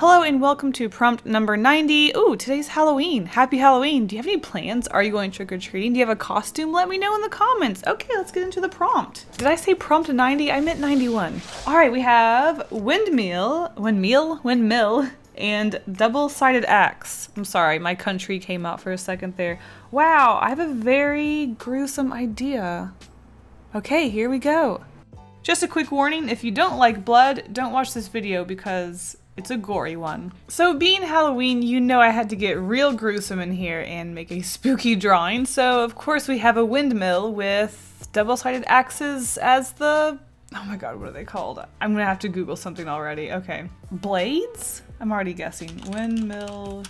Hello and welcome to prompt number 90. Ooh, today's Halloween. Happy Halloween. Do you have any plans? Are you going trick-or-treating? Do you have a costume? Let me know in the comments. Okay, let's get into the prompt. Did I say prompt 90? I meant 91. All right, we have windmill, and double-sided axe. I'm sorry, my country came out for a second there. Wow, I have a very gruesome idea. Okay, here we go. Just a quick warning, if you don't like blood, don't watch this video because it's a gory one. So being Halloween, you know I had to get real gruesome in here and make a spooky drawing. So of course we have a windmill with double-sided axes as the, oh my god, what are they called? I'm gonna have to Google something already. Okay. Blades? I'm already guessing. Windmill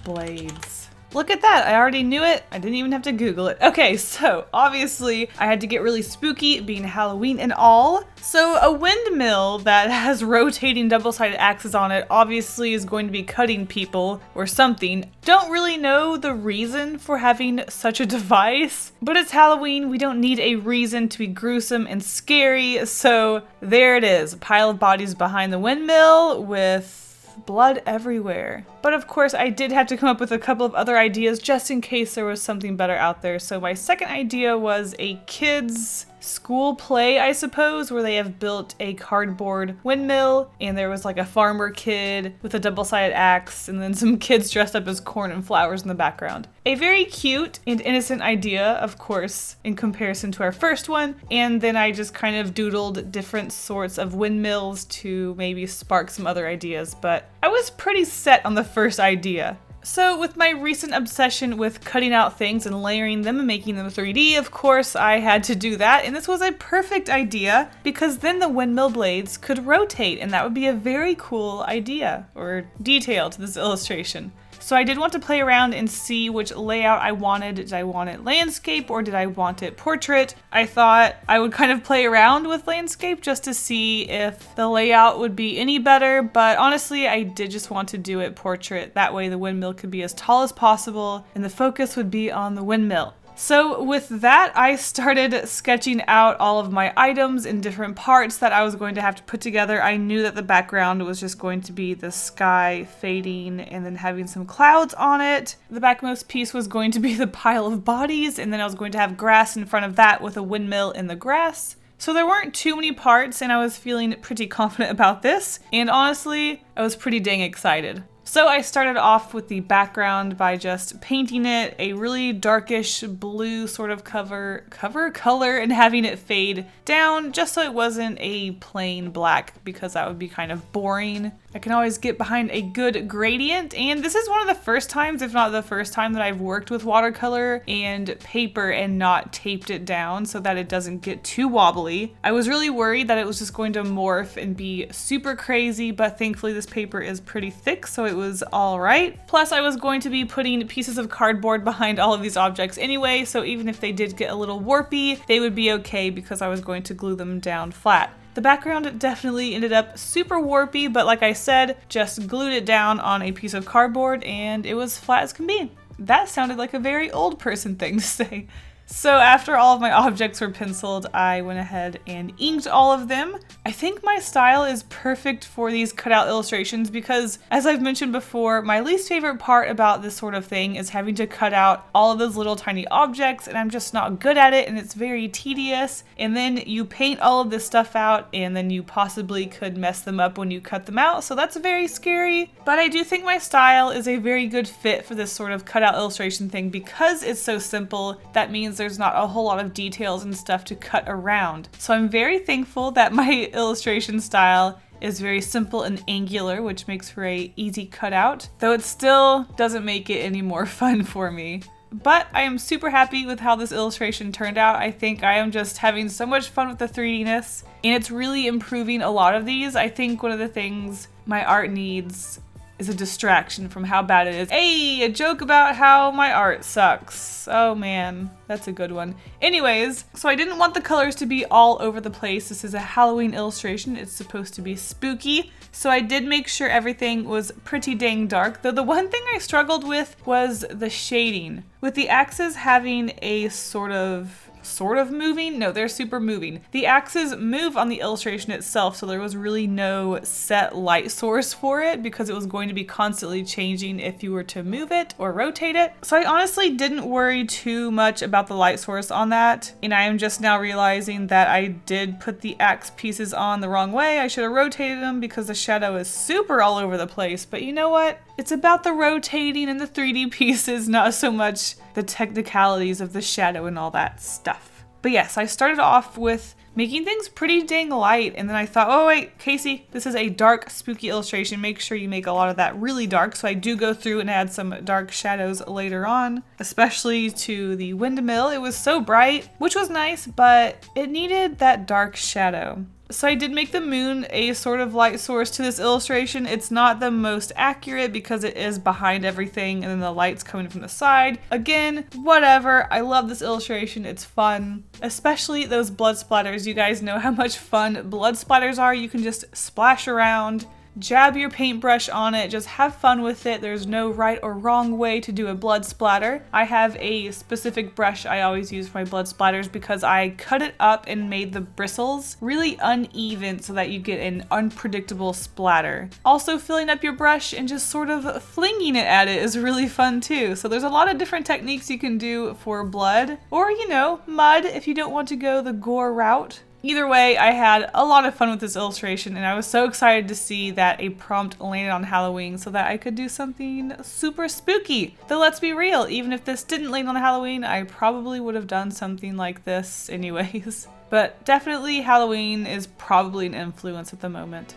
blades. Look at that, I already knew it. I didn't even have to Google it. Okay, so obviously I had to get really spooky being Halloween and all. So a windmill that has rotating double-sided axes on it obviously is going to be cutting people or something. Don't really know the reason for having such a device, but it's Halloween. We don't need a reason to be gruesome and scary. So there it is, a pile of bodies behind the windmill with blood everywhere. But of course I did have to come up with a couple of other ideas just in case there was something better out there. So my second idea was a kids school play, I suppose, where they have built a cardboard windmill and there was like a farmer kid with a double-sided axe and then some kids dressed up as corn and flowers in the background. A very cute and innocent idea, of course, in comparison to our first one. And then I just kind of doodled different sorts of windmills to maybe spark some other ideas, but I was pretty set on the first idea. So with my recent obsession with cutting out things and layering them and making them 3D, of course I had to do that, and this was a perfect idea because then the windmill blades could rotate and that would be a very cool idea or detail to this illustration. So I did want to play around and see which layout I wanted. Did I want it landscape or did I want it portrait? I thought I would kind of play around with landscape just to see if the layout would be any better, but honestly I did just want to do it portrait. That way the windmill could be as tall as possible and the focus would be on the windmill. So with that, I started sketching out all of my items in different parts that I was going to have to put together. I knew that the background was just going to be the sky fading and then having some clouds on it. The backmost piece was going to be the pile of bodies, and then I was going to have grass in front of that with a windmill in the grass. So there weren't too many parts and I was feeling pretty confident about this, and honestly, I was pretty dang excited. So I started off with the background by just painting it a really darkish blue sort of cover color and having it fade down just so it wasn't a plain black because that would be kind of boring. I can always get behind a good gradient, and this is one of the first times, if not the first time, that I've worked with watercolor and paper and not taped it down so that it doesn't get too wobbly. I was really worried that it was just going to morph and be super crazy, but thankfully this paper is pretty thick, so it was all right. Plus I was going to be putting pieces of cardboard behind all of these objects anyway, so even if they did get a little warpy, they would be okay because I was going to glue them down flat. The background definitely ended up super warpy, but like I said, just glued it down on a piece of cardboard and it was flat as can be. That sounded like a very old person thing to say. So after all of my objects were penciled, I went ahead and inked all of them. I think my style is perfect for these cutout illustrations because, as I've mentioned before, my least favorite part about this sort of thing is having to cut out all of those little tiny objects, and I'm just not good at it and it's very tedious. And then you paint all of this stuff out and then you possibly could mess them up when you cut them out, so that's very scary. But I do think my style is a very good fit for this sort of cutout illustration thing because it's so simple. That means there's not a whole lot of details and stuff to cut around. So I'm very thankful that my illustration style is very simple and angular, which makes for a easy cutout, though it still doesn't make it any more fun for me. But I am super happy with how this illustration turned out. I think I am just having so much fun with the 3Dness, and it's really improving a lot of these. I think one of the things my art needs is a distraction from how bad it is. Hey, a joke about how my art sucks. Oh man, that's a good one. Anyways, so I didn't want the colors to be all over the place. This is a Halloween illustration. It's supposed to be spooky. So I did make sure everything was pretty dang dark, though the one thing I struggled with was the shading. With the axes having a sort of sort of moving. No, they're super moving. The axes move on the illustration itself, so there was really no set light source for it because it was going to be constantly changing if you were to move it or rotate it. So I honestly didn't worry too much about the light source on that, and I am just now realizing that I did put the axe pieces on the wrong way. I should have rotated them because the shadow is super all over the place, but you know what? It's about the rotating and the 3D pieces, not so much the technicalities of the shadow and all that stuff. But yes, I started off with making things pretty dang light, and then I thought, oh wait, Kasey, this is a dark, spooky illustration. Make sure you make a lot of that really dark. So I do go through and add some dark shadows later on, especially to the windmill. It was so bright, which was nice, but it needed that dark shadow. So I did make the moon a sort of light source to this illustration. It's not the most accurate because it is behind everything and then the light's coming from the side. Again, whatever. I love this illustration. It's fun, especially those blood splatters. You guys know how much fun blood splatters are. You can just splash around, jab your paintbrush on it, just have fun with it. There's no right or wrong way to do a blood splatter. I have a specific brush I always use for my blood splatters because I cut it up and made the bristles really uneven so that you get an unpredictable splatter. Also, filling up your brush and just sort of flinging it at it is really fun too. So there's a lot of different techniques you can do for blood, or you know, mud if you don't want to go the gore route. Either way, I had a lot of fun with this illustration, and I was so excited to see that a prompt landed on Halloween so that I could do something super spooky. Though let's be real, even if this didn't land on Halloween, I probably would have done something like this anyways. But definitely Halloween is probably an influence at the moment.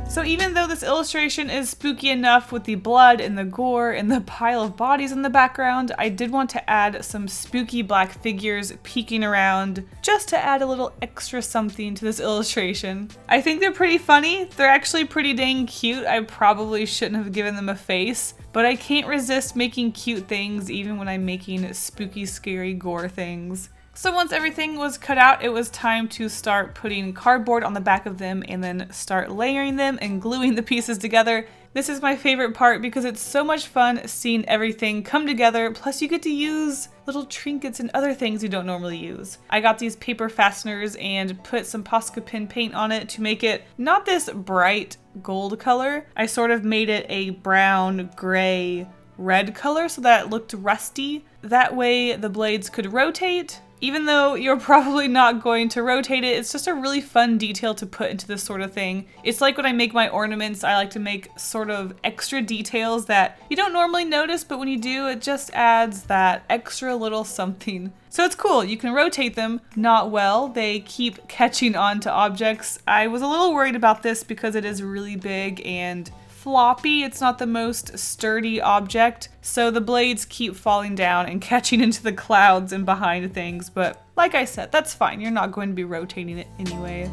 So even though this illustration is spooky enough with the blood and the gore and the pile of bodies in the background, I did want to add some spooky black figures peeking around just to add a little extra something to this illustration. I think they're pretty funny. They're actually pretty dang cute. I probably shouldn't have given them a face, but I can't resist making cute things even when I'm making spooky, scary gore things. So once everything was cut out, it was time to start putting cardboard on the back of them and then start layering them and gluing the pieces together. This is my favorite part because it's so much fun seeing everything come together, plus you get to use little trinkets and other things you don't normally use. I got these paper fasteners and put some Posca Pen paint on it to make it not this bright gold color. I sort of made it a brown, gray, red color so that it looked rusty. That way the blades could rotate. Even though you're probably not going to rotate it, it's just a really fun detail to put into this sort of thing. It's like when I make my ornaments, I like to make sort of extra details that you don't normally notice, but when you do, it just adds that extra little something. So it's cool, you can rotate them, not well, they keep catching on to objects. I was a little worried about this because it is really big and floppy. It's not the most sturdy object, so the blades keep falling down and catching into the clouds and behind things, but like I said, that's fine. You're not going to be rotating it anyway.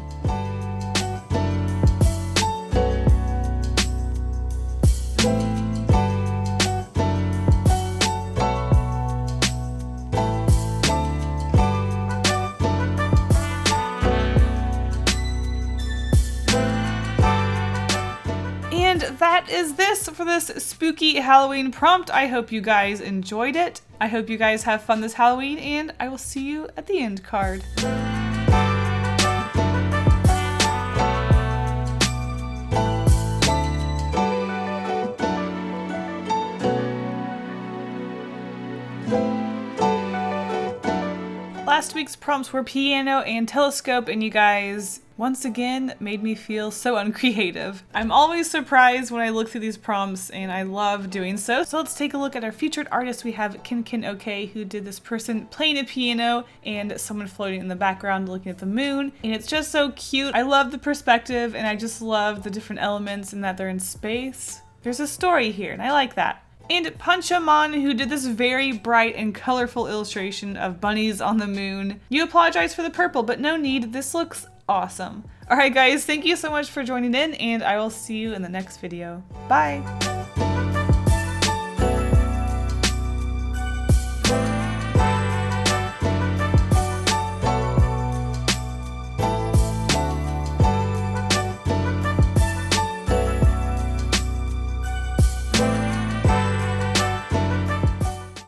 And that is this for this spooky Halloween prompt. I hope you guys enjoyed it. I hope you guys have fun this Halloween, and I will see you at the end card. Last week's prompts were piano and telescope, and you guys once again made me feel so uncreative. I'm always surprised when I look through these prompts, and I love doing so. So let's take a look at our featured artist. We have Kin OK, who did this person playing a piano and someone floating in the background looking at the moon, and it's just so cute. I love the perspective, and I just love the different elements and that they're in space. There's a story here, and I like that. And Panchamon, who did this very bright and colorful illustration of bunnies on the moon. You apologize for the purple, but no need. This looks awesome. Alright guys, thank you so much for joining in, and I will see you in the next video. Bye!